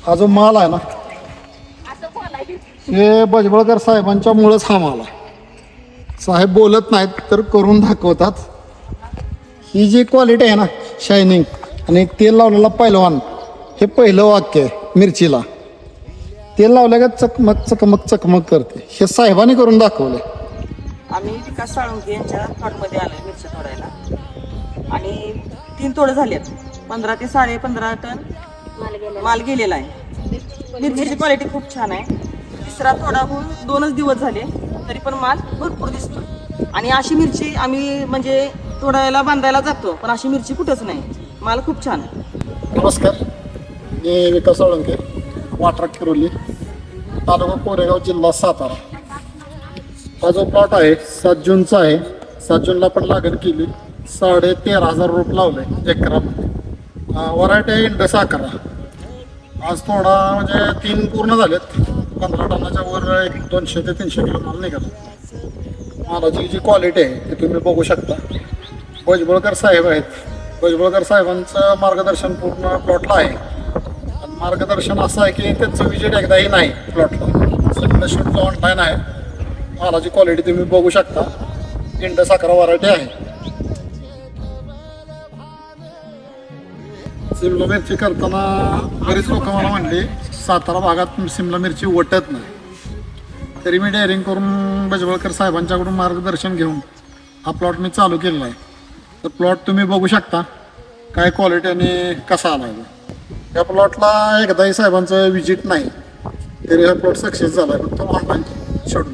हा जो माल आहे ना हे भुजबळकर साहेबांच्या मुळेच हा माल आहे. साहेब बोलत नाहीत तर करून दाखवतात. ही जी क्वालिटी आहे ना शायनिंग आणि तेल लावलेला पैलवान हे पहिलं वाक्य आहे मिरचीला. तेल लावल्या का चकमक चकमक चकमक करते. हे साहेबांनी करून दाखवले. आम्ही विकास साळुंखे यांच्या प्लॉटमध्ये आलोय मिरची तोडायला आणि 3 तोडे झालेत. 15 ते 15.5 टन माल गेलेला आहे. मिरचीची क्वालिटी खूप छान आहे. तिसरा तोडा होऊन 2च दिवस झाले तरी पण माल भरपूर दिसतो. आणि अशी मिरची आम्ही म्हणजे तोडायला बांधायला जातो पण अशी मिरची कुठंच नाही. माल खूप छान आहे. नमस्कार, मी विकास साळुंखे, वाटरा किरोली, तालुका कोरेगाव, जिल्हा सातारा. हा जो प्लॉट आहे 7 जूनचा आहे. 7 जूनला पण लागण केली. 13,500 रोप लावले एकरामध्ये. व्हरायटी आहे इंडस 11. आज थोडा म्हणजे 3 पूर्ण झालेत. 15 टनाच्या वर 200 ते 300 किलो माल निघाला. मालाची जी क्वालिटी आहे ती तुम्ही बघू शकता. भुजबळकर साहेब आहेत. भुजबळकर साहेबांचं मार्गदर्शन पूर्ण प्लॉटला आहे. आणि मार्गदर्शन असं आहे की त्यांचं विजिट एकदाही नाही प्लॉटला. सगळं शेड्यूल ऑनलाईन आहे. मालाची क्वालिटी तुम्ही बघू शकता. इंडस 11 व्हरायटी आहे. सिमला मिरची करताना बरीच लोक मला म्हणली सातारा भागात सिमला मिरची वटत नाही. तरी मी डेअरिंग करून भुजबळकर साहेबांच्याकडून मार्गदर्शन घेऊन हा प्लॉट मी चालू केलेला आहे. तर प्लॉट तुम्ही बघू शकता काय क्वालिटी आणि कसा आला आहे. या प्लॉटला एकदाही साहेबांचं विजिट नाही तरी हा प्लॉट सक्सेस झाला आहे. फक्त ऑनलाईन शेड्यूल